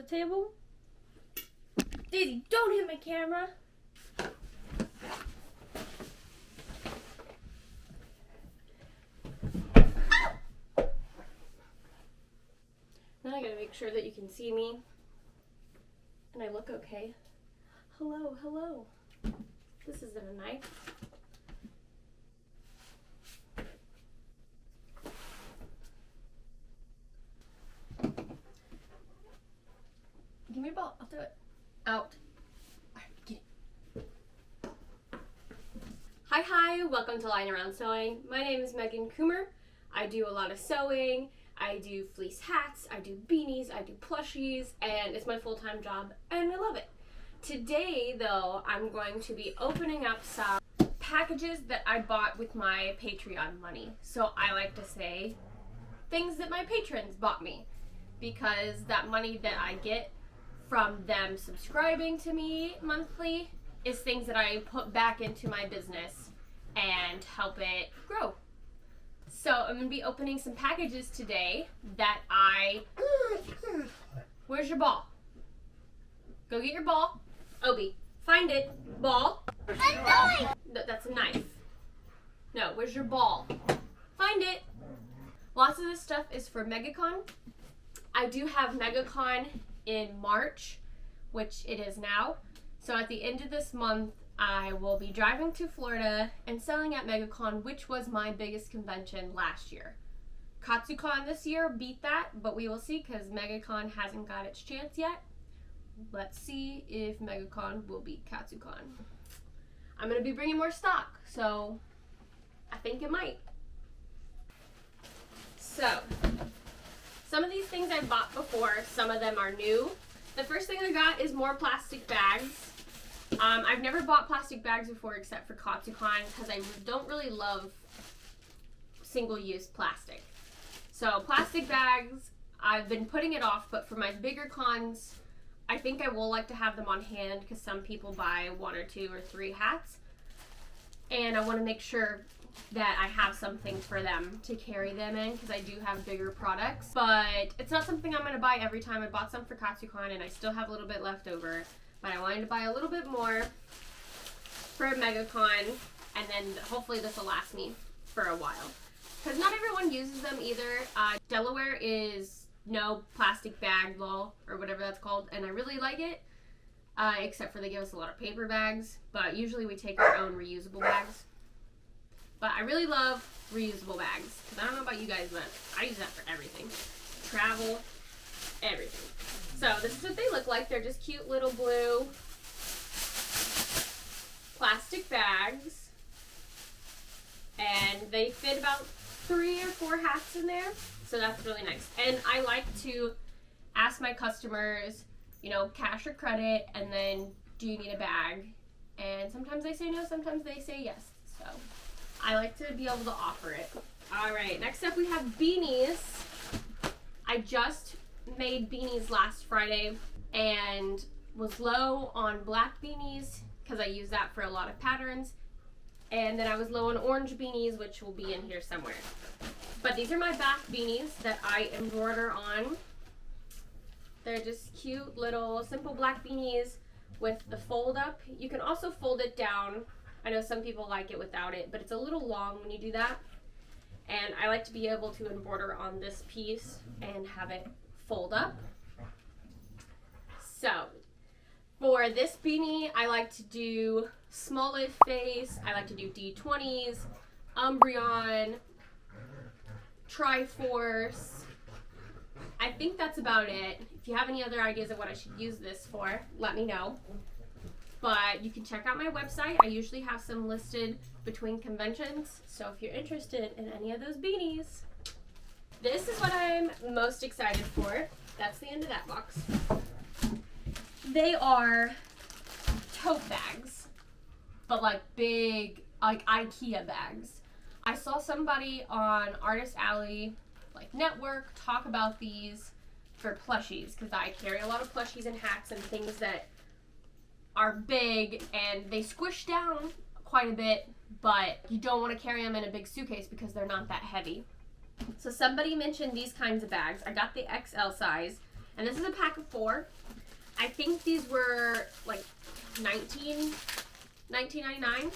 table. Daisy, don't hit my camera. Now I gotta make sure that you can see me and I look okay. Hello, hello. This isn't a knife. Give me your ball. I'll throw it. Out. Alright, get it. Hi, welcome to Lying Around Sewing. My name is Megan Coomer. I do a lot of sewing. I do fleece hats, I do beanies, I do plushies, and it's my full-time job, and I love it. Today, though, I'm going to be opening up some packages that I bought with my Patreon money. So I like to say things that my patrons bought me, because that money that I get from them subscribing to me monthly is things that I put back into my business and help it grow. So I'm going to be opening some packages today that Where's your ball? Go get your ball. Obi, find it. Ball. A knife! That's a knife. No, where's your ball? Find it. Lots of this stuff is for MegaCon. I do have MegaCon in March, which it is now. So at the end of this month, I will be driving to Florida and selling at MegaCon, which was my biggest convention last year. KatsuCon this year beat that, but we will see because MegaCon hasn't got its chance yet. Let's see if MegaCon will beat KatsuCon. I'm going to be bringing more stock, so I think it might. So, some of these things I bought before, some of them are new. The first thing I got is more plastic bags. I've never bought plastic bags before except for KatsuCon because I don't really love single-use plastic. So plastic bags, I've been putting it off, but for my bigger cons, I think I will like to have them on hand because some people buy 1 or 2 or 3 hats. And I want to make sure that I have something for them to carry them in because I do have bigger products. But it's not something I'm going to buy every time. I bought some for KatsuCon and I still have a little bit left over. But I wanted to buy a little bit more for MegaCon, and then hopefully this will last me for a while. Because not everyone uses them either. Delaware is no plastic bag law, or whatever that's called, and I really like it, except for they give us a lot of paper bags, but usually we take our own reusable bags. But I really love reusable bags, because I don't know about you guys, but I use that for everything. Travel, everything. So this is what they look like. They're just cute little blue plastic bags. And they fit about 3 or 4 hats in there. So that's really nice. And I like to ask my customers, you know, cash or credit, and then do you need a bag? And sometimes they say no, sometimes they say yes. So I like to be able to offer it. All right, next up we have beanies. I just made beanies last Friday and was low on black beanies because I use that for a lot of patterns, and then I was low on orange beanies, which will be in here somewhere. But these are my back beanies that I embroider on. They're just cute little simple black beanies with the fold up. You can also fold it down. I know some people like it without it, but it's a little long when you do that, and I like to be able to embroider on this piece and have it fold up. So for this beanie, I like to do Smollet face, I like to do D20s, Umbreon, Triforce. I think that's about it. If you have any other ideas of what I should use this for, let me know. But you can check out my website. I usually have some listed between conventions, so if you're interested in any of those beanies. This is what I'm most excited for. That's the end of that box. They are tote bags, but like big, like IKEA bags. I saw somebody on Artist Alley, like Network, talk about these for plushies, because I carry a lot of plushies and hats and things that are big and they squish down quite a bit, but you don't want to carry them in a big suitcase because they're not that heavy. So somebody mentioned these kinds of bags. I got the XL size, And this is a pack of 4. I think these were like $19.99.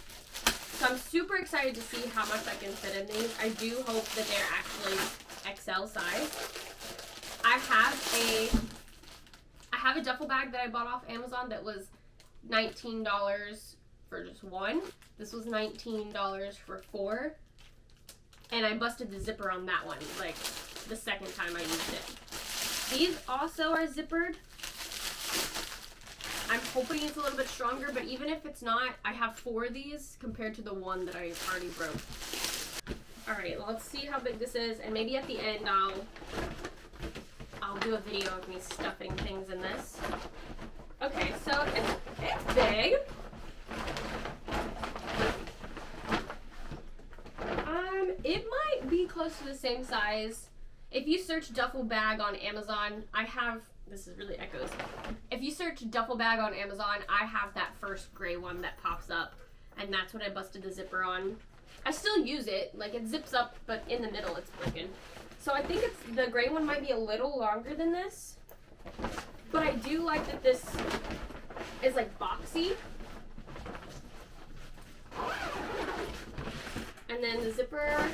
So I'm super excited to see how much I can fit in these. I do hope that they're actually XL size. I have a duffel bag that I bought off Amazon that was $19 for just 1. This was $19 for 4. And I busted the zipper on that one, like the second time I used it. These also are zippered. I'm hoping it's a little bit stronger, but even if it's not, I have 4 of these compared to the 1 that I already broke. Alright, well, let's see how big this is, and maybe at the end I'll do a video of me stuffing things in this. Okay, so it's big. It might be close to the same size. If you search duffel bag on Amazon, this is really echoes. If you search duffel bag on Amazon, I have that first gray one that pops up, and that's what I busted the zipper on. I still use it, like it zips up, but in the middle it's broken. So I think the gray one might be a little longer than this, but I do like that this is like boxy. And then the zipper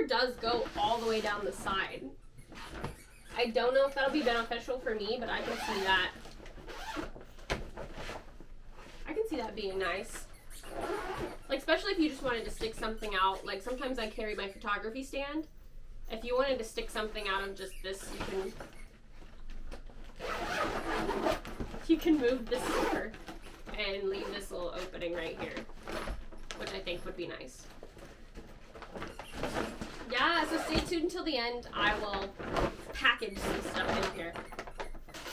does go all the way down the side. I don't know if that'll be beneficial for me, but I can see that. I can see that being nice. Like, especially if you just wanted to stick something out. Like, sometimes I carry my photography stand. If you wanted to stick something out of just this, you can move this zipper and leave this little opening right here, which I think would be nice. Yeah, so stay tuned until the end. I will package some stuff in here.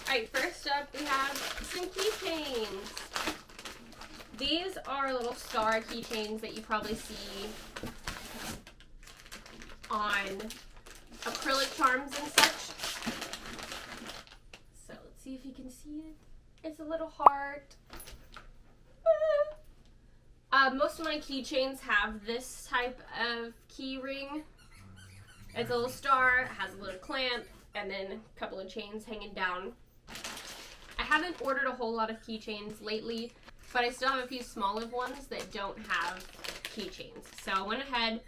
Alright, first up we have some keychains. These are little star keychains that you probably see on acrylic charms and such. So let's see if you can see it. It's a little heart. Most of my keychains have this type of key ring. It's a little star, it has a little clamp, and then a couple of chains hanging down. I haven't ordered a whole lot of keychains lately, but I still have a few smaller ones that don't have keychains. So I went ahead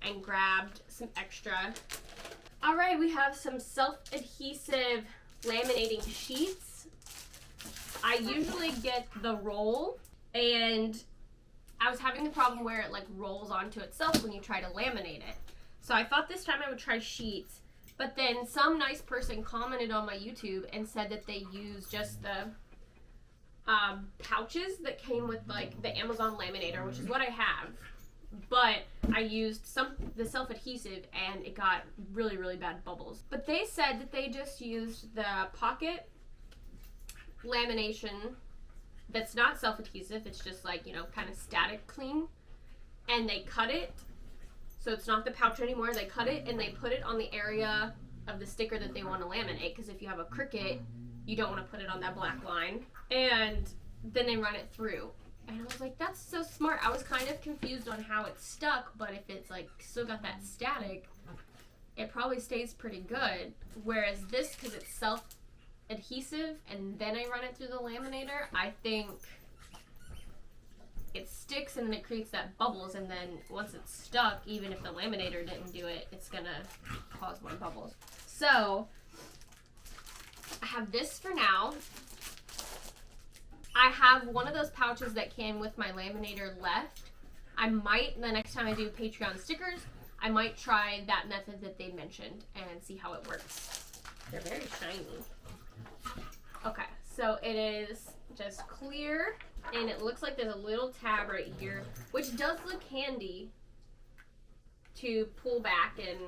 and grabbed some extra. Alright, we have some self-adhesive laminating sheets. I usually get the roll, and I was having the problem where it like rolls onto itself when you try to laminate it. So I thought this time I would try sheets, but then some nice person commented on my YouTube and said that they use just the pouches that came with like the Amazon laminator, which is what I have. But I used the self-adhesive and it got really, really bad bubbles. But they said that they just used the pocket lamination that's not self-adhesive, it's just like, you know, kind of static cling, and they cut it so it's not the pouch anymore. They cut it and they put it on the area of the sticker that they want to laminate, because if you have a Cricut, you don't want to put it on that black line, and then they run it through. And I was like, that's so smart. I was kind of confused on how it stuck, but if it's like still got that static, it probably stays pretty good. Whereas this, because it's self-adhesive and then I run it through the laminator, I think it sticks and then it creates that bubbles, and then once it's stuck, even if the laminator didn't do it, it's gonna cause more bubbles. So I have this for now. I have one of those pouches that came with my laminator left. I might, the next time I do Patreon stickers, I might try that method that they mentioned and see how it works. They're very shiny. Okay, so it is just clear, and it looks like there's a little tab right here, which does look handy to pull back and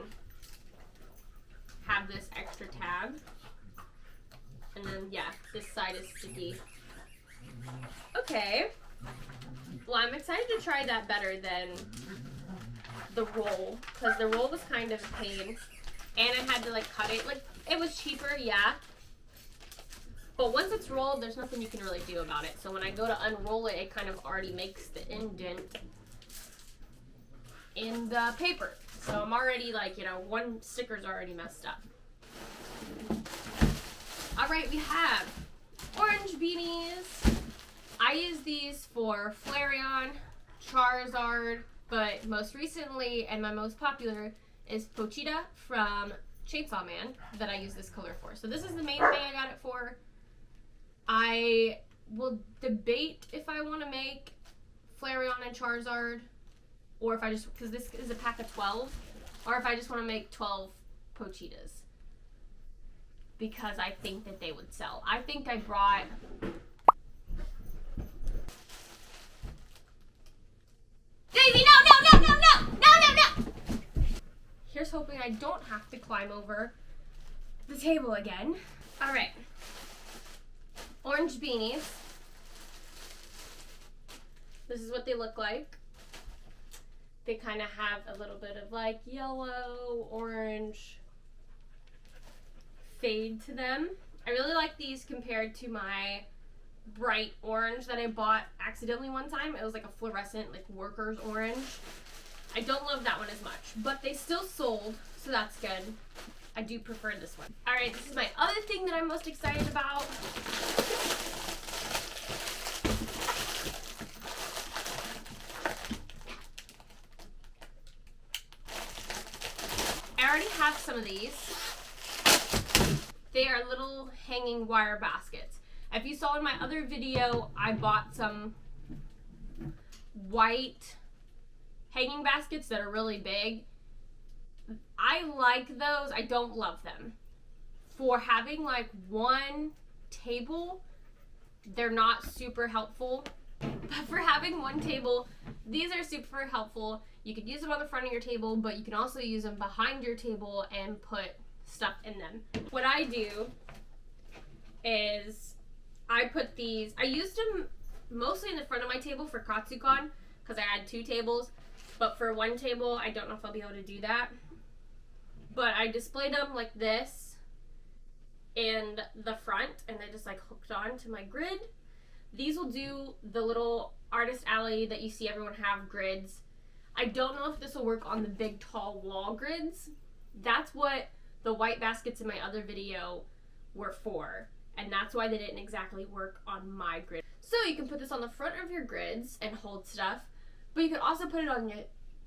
have this extra tab. And then, yeah, this side is sticky. Okay. Well, I'm excited to try that better than the roll, because the roll was kind of a pain, and I had to like cut it. Like, it was cheaper, yeah, but once it's rolled, there's nothing you can really do about it. So when I go to unroll it, it kind of already makes the indent in the paper. So I'm already like, you know, one sticker's already messed up. All right, we have orange beanies. I use these for Flareon, Charizard, but most recently and my most popular is Pochita from Chainsaw Man that I use this color for. So this is the main thing I got it for. I will debate if I want to make Flareon and Charizard, or if I just, because this is a pack of 12, or if I just want to make 12 Pochitas, because I think that they would sell. I think I brought Daisy, no! Here's hoping I don't have to climb over the table again. All right, orange beanies. This is what they look like. They kind of have a little bit of like yellow, orange fade to them. I really like these compared to my bright orange that I bought accidentally one time. It was like a fluorescent, like worker's orange. I don't love that one as much, but they still sold, so that's good. I do prefer this one. All right, this is my other thing that I'm most excited about. I already have some of these. They are little hanging wire baskets. If you saw in my other video, I bought some white hanging baskets that are really big. I like those. I don't love them. For having like one table, they're not super helpful. But for having one table, these are super helpful. You could use them on the front of your table, but you can also use them behind your table and put stuff in them. What I do is I put these, I used them mostly in the front of my table for Katsucon because I had 2 tables, but for one table I don't know if I'll be able to do that. But I displayed them like this in the front, and they just like hooked on to my grid. These will do the little artist alley that you see everyone have grids. I don't know if this will work on the big tall wall grids. That's what the white baskets in my other video were for, and that's why they didn't exactly work on my grid. So you can put this on the front of your grids and hold stuff, but you can also put it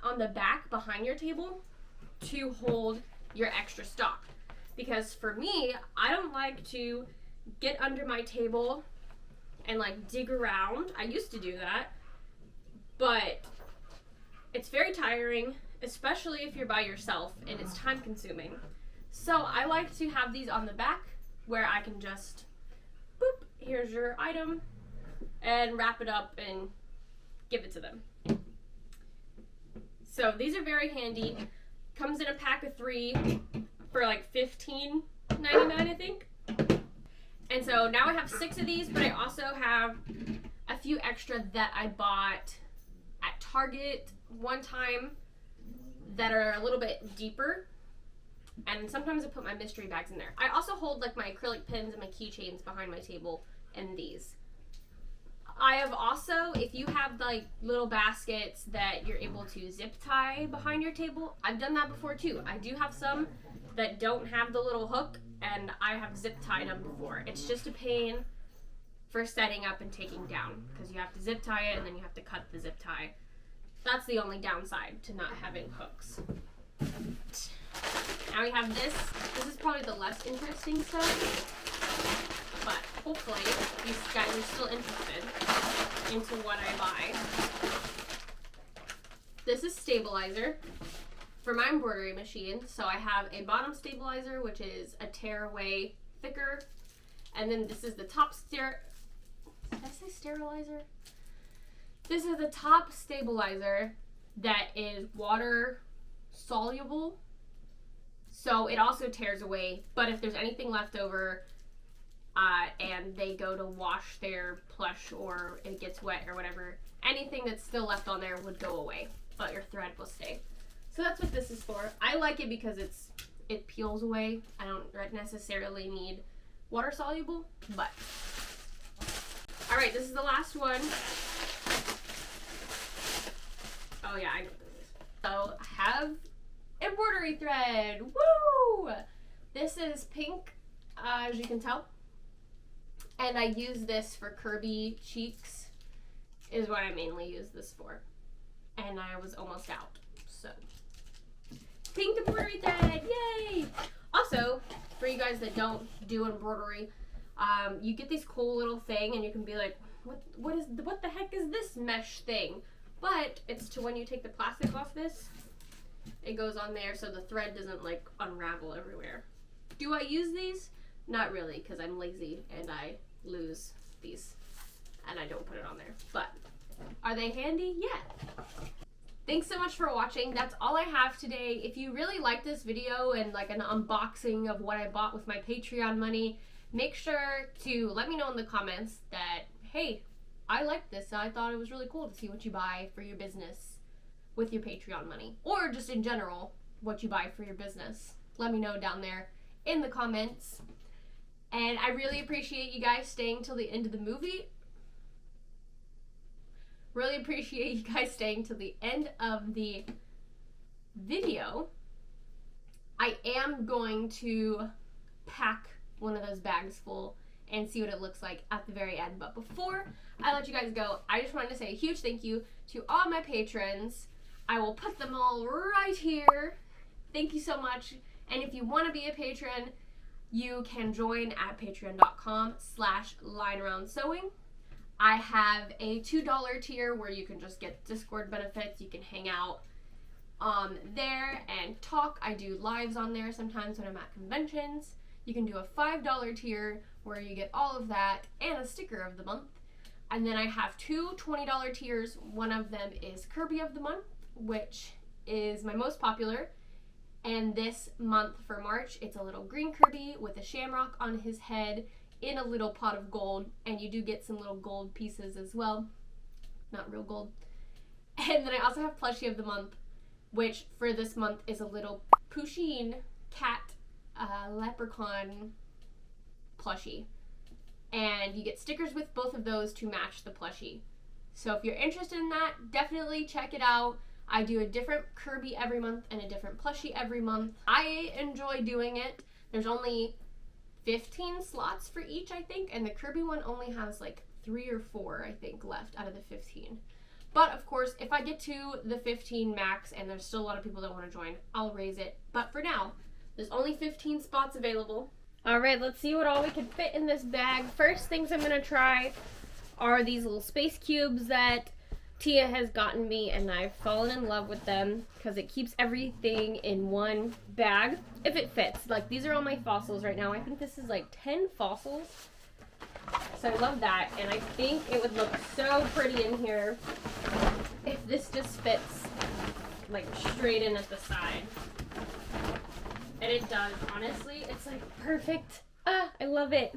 on the back behind your table to hold your extra stock. Because for me, I don't like to get under my table and like dig around. I used to do that, but it's very tiring, especially if you're by yourself, and it's time consuming. So I like to have these on the back where I can just, boop, here's your item, and wrap it up and give it to them. So these are very handy. Comes in a pack of 3 for like $15.99, I think. And so now I have 6 of these, but I also have a few extra that I bought at Target one time that are a little bit deeper. And sometimes I put my mystery bags in there. I also hold like my acrylic pins and my keychains behind my table in these. I have also, if you have like little baskets that you're able to zip tie behind your table, I've done that before too. I do have some that don't have the little hook, and I have zip tied them before. It's just a pain for setting up and taking down because you have to zip tie it and then you have to cut the zip tie. That's the only downside to not having hooks. Now we have this. This is probably the less interesting stuff, but hopefully these guys are still interested into what I buy. This is stabilizer for my embroidery machine. So I have a bottom stabilizer, which is a tearaway thicker, and then this is the top did I say sterilizer? This is the top stabilizer that is water soluble. So it also tears away, but if there's anything left over and they go to wash their plush or it gets wet or whatever, anything that's still left on there would go away, but your thread will stay. So that's what this is for. I like it because it peels away. I don't necessarily need water soluble, but. All right, this is the last one. Oh yeah, I know this is. So I have embroidery thread. Woo! This is pink, as you can tell. And I use this for Kirby cheeks, is what I mainly use this for. And I was almost out, so. Pink embroidery thread, yay! Also, for you guys that don't do embroidery, you get this cool little thing and you can be like, what the heck is this mesh thing? But it's to when you take the plastic off this, it goes on there so the thread doesn't like unravel everywhere. Do I use these? Not really, because I'm lazy and I lose these and I don't put it on there. But are they handy? Yeah. Thanks so much for watching. That's all I have today. If you really like this video and like an unboxing of what I bought with my Patreon money, make sure to let me know in the comments that, hey, I liked this. I thought it was really cool to see what you buy for your business with your Patreon money. Or just in general, what you buy for your business. Let me know down there in the comments. And I really appreciate you guys staying till the end of the movie. Really appreciate you guys staying till the end of the video. I am going to pack one of those bags full and see what it looks like at the very end. But before I let you guys go, I just wanted to say a huge thank you to all my patrons. I will put them all right here. Thank you so much. And if you want to be a patron, you can join at patreon.com/linearoundsewing. I have a $2 tier where you can just get Discord benefits. You can hang out there and talk. I do lives on there sometimes when I'm at conventions. You can do a $5 tier where you get all of that and a sticker of the month. And then I have two $20 tiers. One of them is Kirby of the month, which is my most popular. And this month for March, it's a little green Kirby with a shamrock on his head in a little pot of gold, and you do get some little gold pieces as well. Not real gold. And then I also have plushie of the month, which for this month is a little Pusheen cat leprechaun plushie. And you get stickers with both of those to match the plushie. So if you're interested in that, definitely check it out. I do a different Kirby every month and a different plushie every month. I enjoy doing it. There's only 15 slots for each, I think, and the Kirby one only has like 3 or 4, I think, left out of the 15. But of course, if I get to the 15 max and there's still a lot of people that want to join, I'll raise it. But for now, there's only 15 spots available. All right, let's see what all we can fit in this bag. First things I'm gonna try are these little space cubes that Tia has gotten me, and I've fallen in love with them because it keeps everything in one bag if it fits. Like, these are all my fossils right now. I think this is like 10 fossils. So I love that, and I think it would look so pretty in here if this just fits like straight in at the side. And it does, honestly. It's like perfect. Ah, I love it.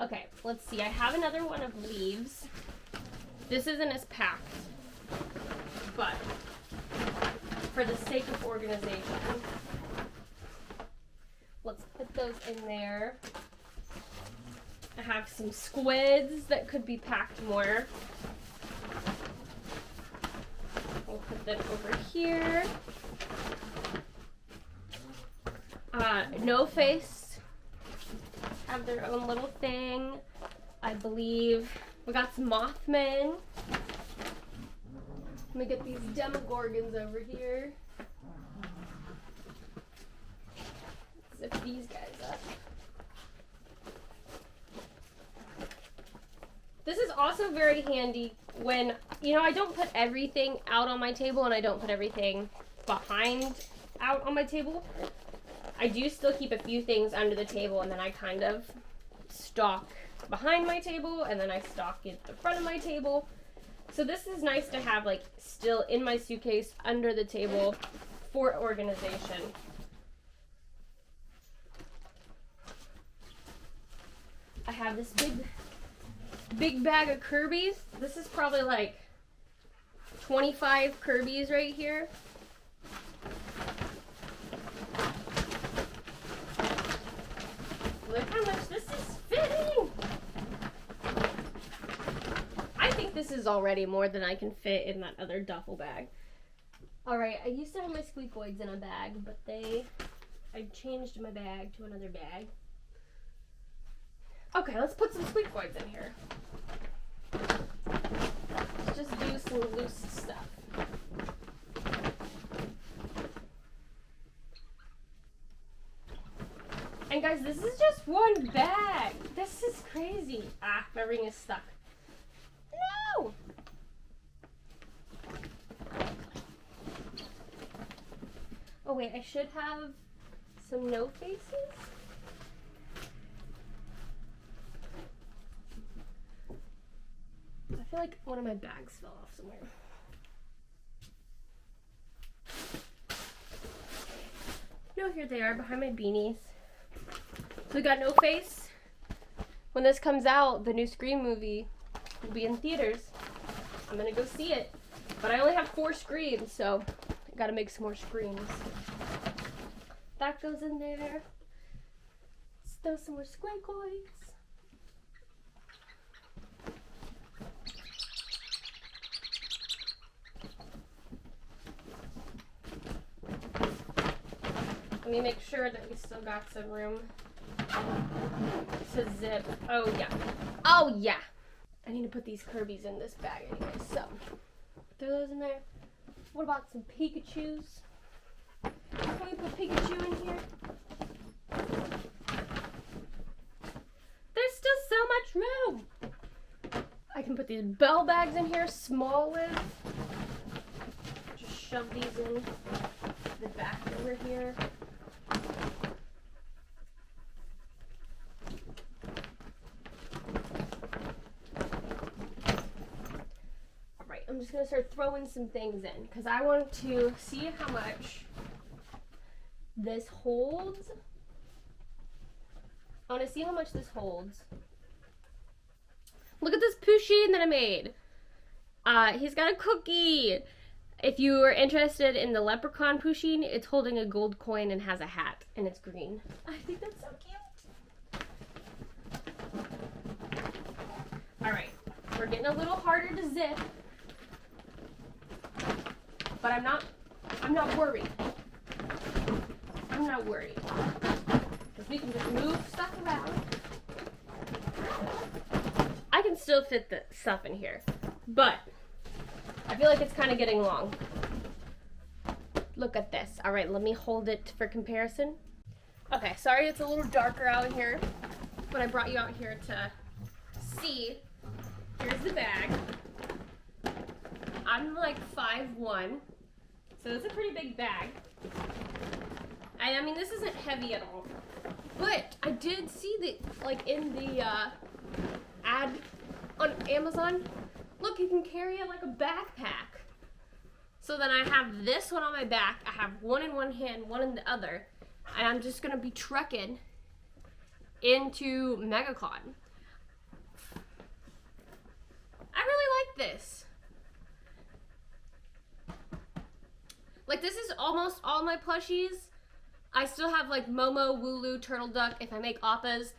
Okay, let's see. I have another one of leaves. This isn't as packed, but for the sake of organization, let's put those in there. I have some squids that could be packed more. We'll put them over here. No Face have their own little thing, I believe. We got some Mothmen. Let me get these Demogorgons over here. Zip these guys up. This is also very handy when, you know, I don't put everything out on my table and I don't put everything behind out on my table. I do still keep a few things under the table, and then I kind of stock behind my table, and then I stock at the front of my table. So this is nice to have like still in my suitcase under the table for organization. I have this big bag of Kirby's. This is probably like 25 Kirby's right here. Look how much this is fitting. I think this is already more than I can fit in that other duffel bag. Alright, I used to have my Squeakoids in a bag, but I changed my bag to another bag. Okay, let's put some squeak boards in here. Let's just do some loose stuff. And guys, this is just one bag. This is crazy. Ah, my ring is stuck. No! Oh wait, I should have some no faces. I feel like one of my bags fell off somewhere. No, here they are behind my beanies. So we got No Face. When this comes out, the new Scream movie will be in theaters. I'm gonna go see it. But I only have 4 screens, so I gotta make some more screens. That goes in there. Let's throw some more squiggles. Let me make sure that we still got some room to zip. Oh yeah. Oh yeah. I need to put these Kirby's in this bag anyway, so throw those in there. What about some Pikachus? Can we put Pikachu in here? There's still so much room. I can put these bell bags in here, small lids. Just shove these in the back over here. Alright, I'm just going to start throwing some things in because I want to see how much this holds. I want to see how much this holds. Look at this Pusheen that I made. He's got a cookie. If you are interested in the Leprechaun Pusheen, it's holding a gold coin and has a hat, and it's green. I think that's so cute. Alright, we're getting a little harder to zip. But I'm not worried. I'm not worried. Because we can just move stuff around. I can still fit the stuff in here. But I feel like it's kind of getting long. Look at this. All right, let me hold it for comparison. Okay, sorry it's a little darker out here, but I brought you out here to see. Here's the bag. I'm like 5'1", so it's a pretty big bag. I mean, this isn't heavy at all, but I did see that, like in the ad on Amazon, look, you can carry it like a backpack. So then I have this one on my back, I have one in one hand, one in the other, and I'm just gonna be trekking into MegaCon. I really like this. Like, this is almost all my plushies. I still have like Momo, Wooloo, Turtle Duck if I make Appas,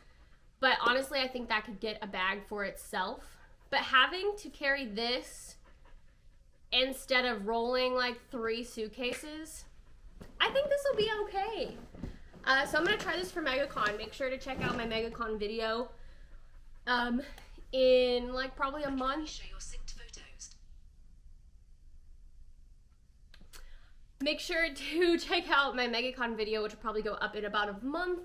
but honestly I think that could get a bag for itself. But having to carry this instead of rolling like 3 suitcases, I think this will be okay. So I'm going to try this for MegaCon. Make sure to check out my MegaCon video in like probably a month. Show your synced photos. Make sure to check out my MegaCon video, which will probably go up in about a month,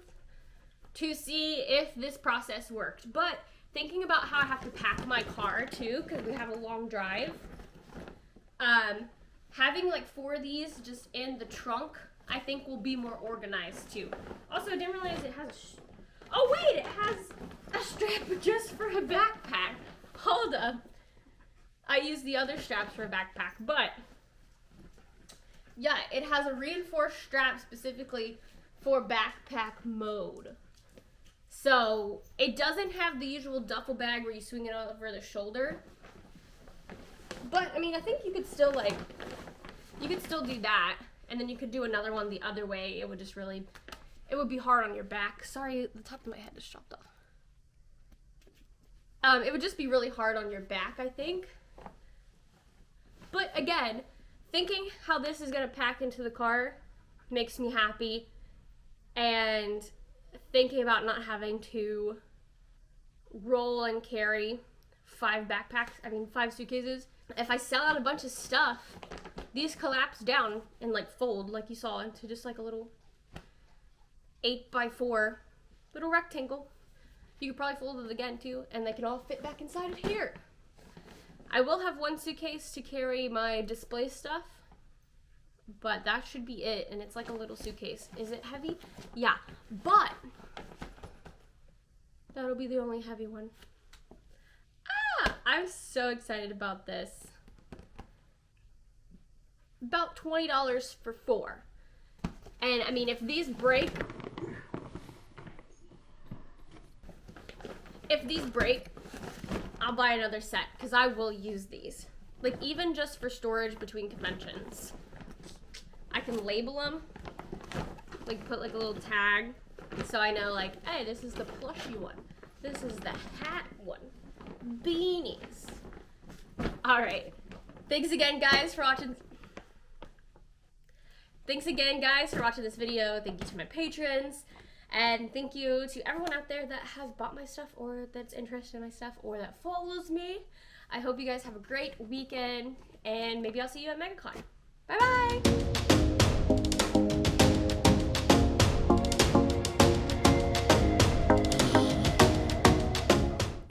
to see if this process worked. But thinking about how I have to pack my car too, because we have a long drive, having like 4 of these just in the trunk, I think will be more organized too. Also, I didn't realize it has oh wait, it has a strap just for a backpack. Hold up. I use the other straps for a backpack, but yeah, it has a reinforced strap specifically for backpack mode. So it doesn't have the usual duffel bag where you swing it over the shoulder. But I mean, I think you could still do that, and then you could do another one the other way. It would just really, it would be hard on your back. Sorry, the top of my head just chopped off. It would just be really hard on your back, I think. But again, thinking how this is gonna pack into the car makes me happy, and thinking about not having to roll and carry 5 suitcases. If I sell out a bunch of stuff, these collapse down and like fold like you saw into just like a little 8x4 little rectangle. You could probably fold it again too, and they can all fit back inside of here. I will have 1 suitcase to carry my display stuff, but that should be it, and it's like a little suitcase. Is it heavy? Yeah, but that'll be the only heavy one. I'm so excited about this. About $20 for 4. And I mean, if these break, I'll buy another set because I will use these. Like even just for storage between conventions. I can label them, like put like a little tag so I know like, hey, this is the plushy one. This is the hat one. Beanies. All right. Thanks again, guys, for watching this video. Thank you to my patrons. And thank you to everyone out there that has bought my stuff or that's interested in my stuff or that follows me. I hope you guys have a great weekend, and maybe I'll see you at MegaCon. Bye-bye!